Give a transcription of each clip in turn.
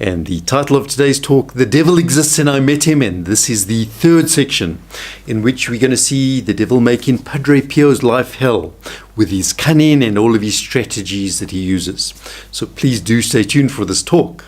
And the title of today's talk, The Devil Exists and I Met Him, and this is the third section in which we're going to see the devil making Padre Pio's life hell with his cunning and all of his strategies that he uses. So please do stay tuned for this talk.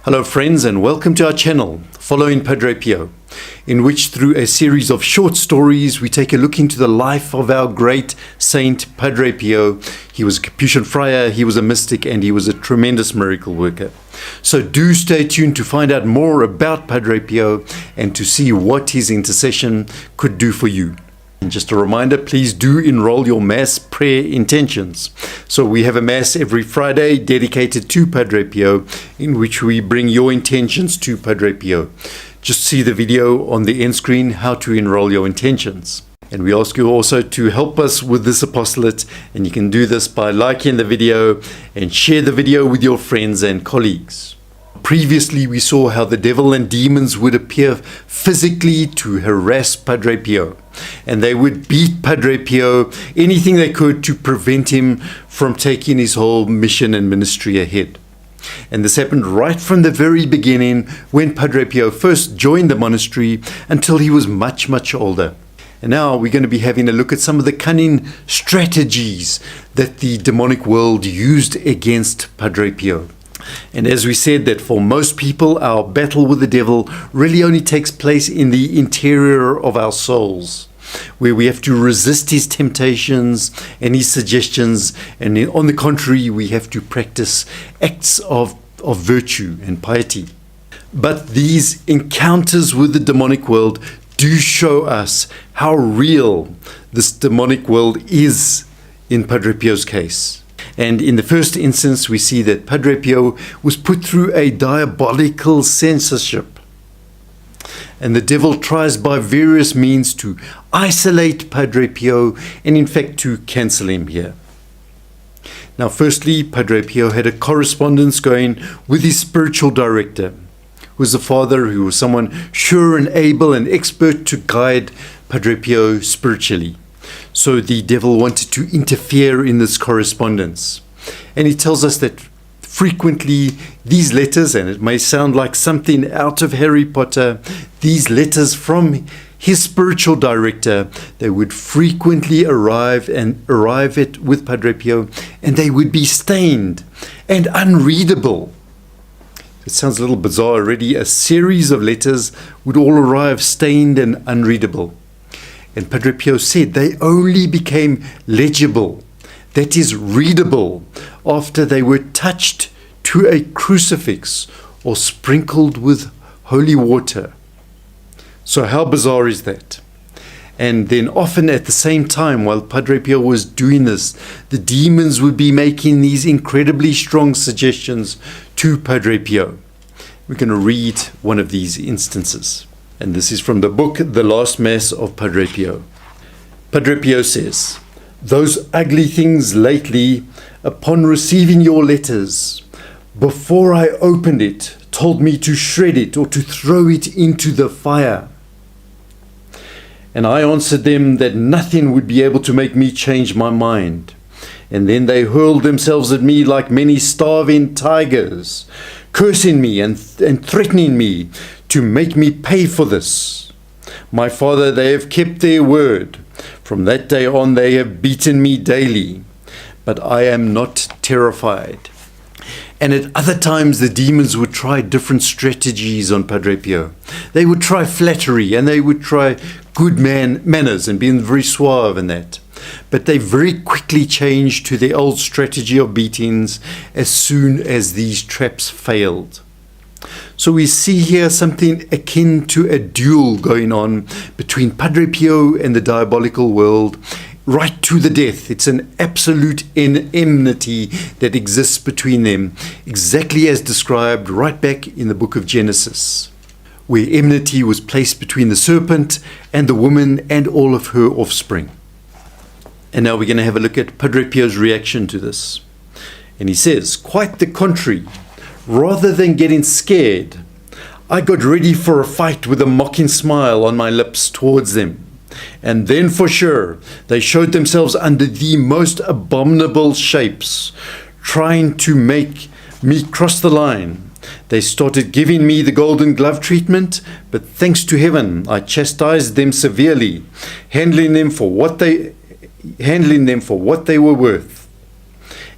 Hello friends, and welcome to our channel, Following Padre Pio, in which through a series of short stories we take a look into the life of our great saint Padre Pio. He was a Capuchin friar, he was a mystic, and he was a tremendous miracle worker. So do stay tuned to find out more about Padre Pio and to see what his intercession could do for you. And just a reminder, please do enroll your Mass prayer intentions. So we have a Mass every Friday dedicated to Padre Pio, in which we bring your intentions to Padre Pio. Just see the video on the end screen, how to enroll your intentions. And we ask you also to help us with this apostolate, and you can do this by liking the video and share the video with your friends and colleagues. Previously, we saw how the devil and demons would appear physically to harass Padre Pio, and they would beat Padre Pio anything they could to prevent him from taking his whole mission and ministry ahead. And this happened right from the very beginning when Padre Pio first joined the monastery until he was much older. And now we're going to be having a look at some of the cunning strategies that the demonic world used against Padre Pio. And as we said, that for most people, our battle with the devil really only takes place in the interior of our souls, where we have to resist his temptations and his suggestions, and on the contrary, we have to practice acts of virtue and piety. But these encounters with the demonic world do show us how real this demonic world is in Padre Pio's case. And in the first instance, we see that Padre Pio was put through a diabolical censorship. And the devil tries by various means to isolate Padre Pio and in fact to cancel him here. Now firstly, Padre Pio had a correspondence going with his spiritual director, who was a father who was someone sure and able and expert to guide Padre Pio spiritually. So the devil wanted to interfere in this correspondence. And he tells us that frequently these letters, and it may sound like something out of Harry Potter, these letters from his spiritual director, they would frequently arrive with Padre Pio, and they would be stained and unreadable. It sounds a little bizarre already. A series of letters would all arrive stained and unreadable. And Padre Pio said they only became legible, that is readable, after they were touched to a crucifix or sprinkled with holy water. So how bizarre is that? And then often at the same time, while Padre Pio was doing this, the demons would be making these incredibly strong suggestions to Padre Pio. We're going to read one of these instances. And this is from the book, The Last Mass of Padre Pio. Padre Pio says, "Those ugly things lately, upon receiving your letters, before I opened it, told me to shred it or to throw it into the fire. And I answered them that nothing would be able to make me change my mind. And then they hurled themselves at me like many starving tigers, cursing me and threatening me to make me pay for this. My Father, they have kept their word. From that day on they have beaten me daily, but I am not terrified." And at other times the demons would try different strategies on Padre Pio. They would try flattery, and they would try good manners and being very suave and that. But they very quickly changed to their old strategy of beatings as soon as these traps failed. So we see here something akin to a duel going on between Padre Pio and the diabolical world, right to the death. It's an absolute enmity that exists between them, exactly as described right back in the book of Genesis, where enmity was placed between the serpent and the woman and all of her offspring. And now we're going to have a look at Padre Pio's reaction to this. And he says, "Quite the contrary. Rather than getting scared, I got ready for a fight with a mocking smile on my lips towards them, And then for sure, they showed themselves under the most abominable shapes, trying to make me cross the line. They started giving me the golden glove treatment, but thanks to heaven, I chastised them severely, handling them for what they were worth.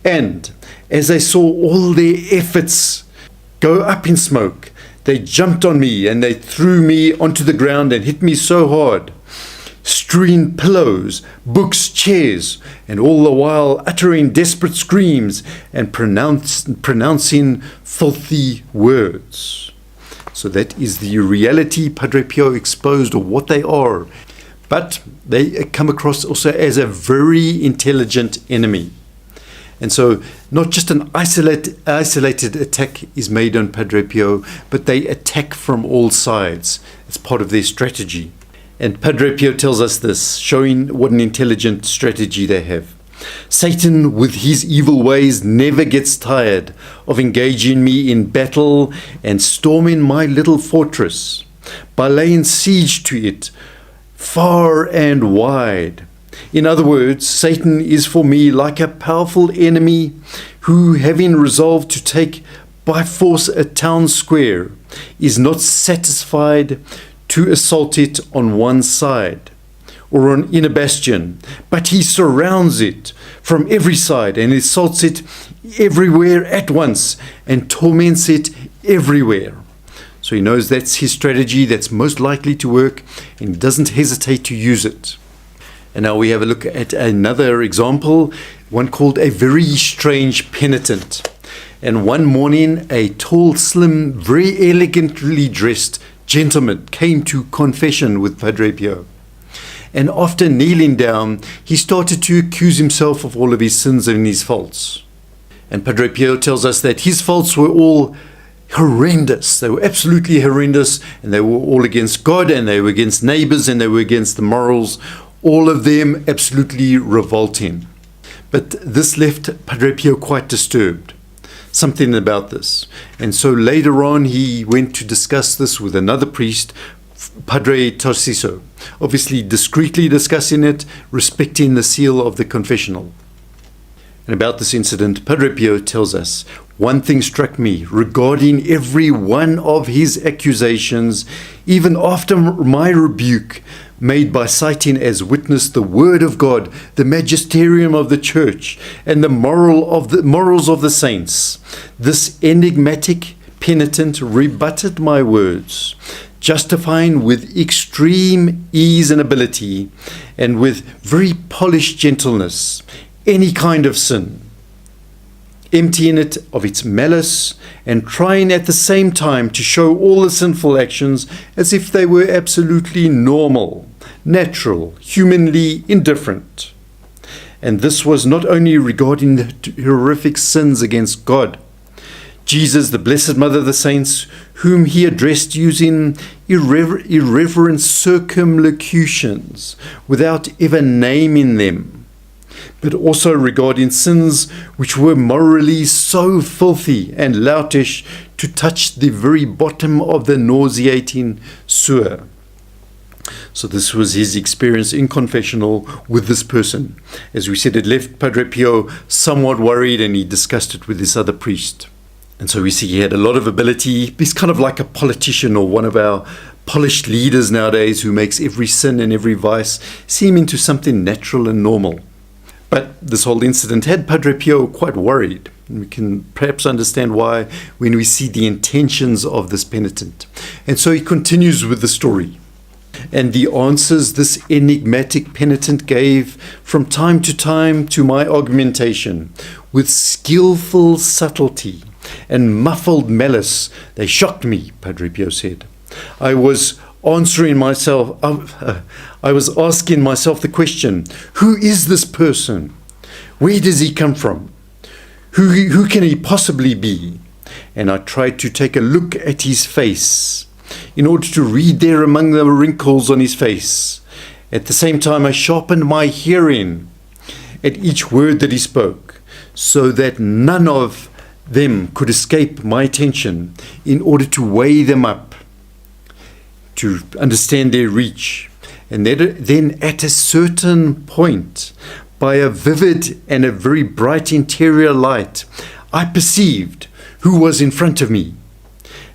And as they saw all their efforts go up in smoke, they jumped on me and they threw me onto the ground and hit me so hard, strewing pillows, books, chairs, and all the while uttering desperate screams and pronouncing filthy words. So that is the reality Padre Pio exposed of what they are. But they come across also as a very intelligent enemy. And so not just an isolated attack is made on Padre Pio, but they attack from all sides. It's part of their strategy. And Padre Pio tells us this, showing what an intelligent strategy they have. Satan, with his evil ways, never gets tired of engaging me in battle and storming my little fortress by laying siege to it far and wide. In other words, Satan is for me like a powerful enemy who, having resolved to take by force a town square, is not satisfied to assault it on one side or in a bastion, but he surrounds it from every side and assaults it everywhere at once and torments it everywhere. So he knows that's his strategy that's most likely to work and doesn't hesitate to use it. And now we have a look at another example, one called a very strange penitent. And one morning, a tall, slim, very elegantly dressed gentleman came to confession with Padre Pio. And after kneeling down, he started to accuse himself of all of his sins and his faults. And Padre Pio tells us that his faults were all horrendous. They were absolutely horrendous, and they were all against God, and they were against neighbors, and they were against the morals. All of them absolutely revolting. But this left Padre Pio quite disturbed. Something about this. And so later on he went to discuss this with another priest, Padre Tarciso, obviously discreetly discussing it, respecting the seal of the confessional. And about this incident, Padre Pio tells us, one thing struck me regarding every one of his accusations, even after my rebuke, made by citing as witness the word of God, the magisterium of the church, and the morals of the saints. This enigmatic penitent rebutted my words, justifying with extreme ease and ability, and with very polished gentleness, any kind of sin, emptying it of its malice and trying at the same time to show all the sinful actions as if they were absolutely normal, natural, humanly indifferent. And this was not only regarding the horrific sins against God, Jesus, the Blessed Mother of the Saints, whom he addressed using irreverent circumlocutions without ever naming them, but also regarding sins which were morally so filthy and loutish to touch the very bottom of the nauseating sewer. So this was his experience in confessional with this person. As we said, it left Padre Pio somewhat worried, and he discussed it with this other priest. And so we see he had a lot of ability. He's kind of like a politician or one of our polished leaders nowadays who makes every sin and every vice seem into something natural and normal. But this whole incident had Padre Pio quite worried. And we can perhaps understand why when we see the intentions of this penitent. And so he continues with the story. And the answers this enigmatic penitent gave from time to my augmentation, with skillful subtlety and muffled malice, they shocked me, Padre Pio said. I was asking myself the question, who is this person? Where does he come from? Who can he possibly be? And I tried to take a look at his face in order to read there among the wrinkles on his face. At the same time, I sharpened my hearing at each word that he spoke, so that none of them could escape my attention, in order to weigh them up, to understand their reach, And then at a certain point, by a vivid and a very bright interior light, I perceived who was in front of me.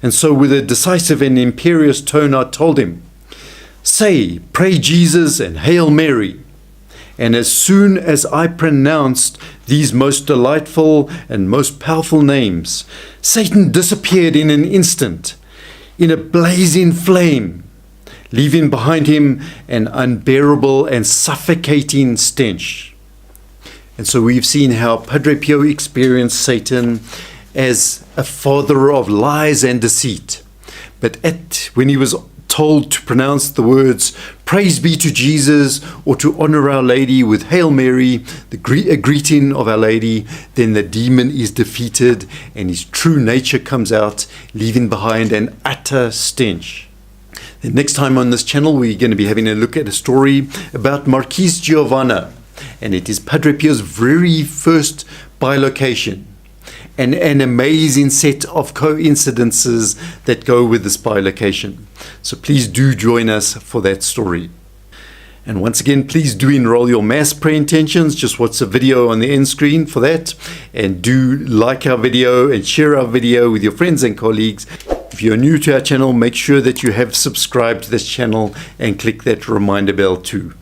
And so with a decisive and imperious tone, I told him, "Say, pray Jesus and Hail Mary." And as soon as I pronounced these most delightful and most powerful names, Satan disappeared in an instant, in a blazing flame, leaving behind him an unbearable and suffocating stench. And so we've seen how Padre Pio experienced Satan as a father of lies and deceit. But when he was told to pronounce the words, "Praise be to Jesus," or to honor Our Lady with Hail Mary, a greeting of Our Lady, then the demon is defeated and his true nature comes out, leaving behind an utter stench. The next time on this channel, we're going to be having a look at a story about Marquise Giovanna, and it is Padre Pio's very first bilocation. And an amazing set of coincidences that go with this bilocation. So please do join us for that story. And once again, please do enroll your Mass prayer intentions. Just watch the video on the end screen for that. And do like our video and share our video with your friends and colleagues. If you're new to our channel, make sure that you have subscribed to this channel and click that reminder bell too.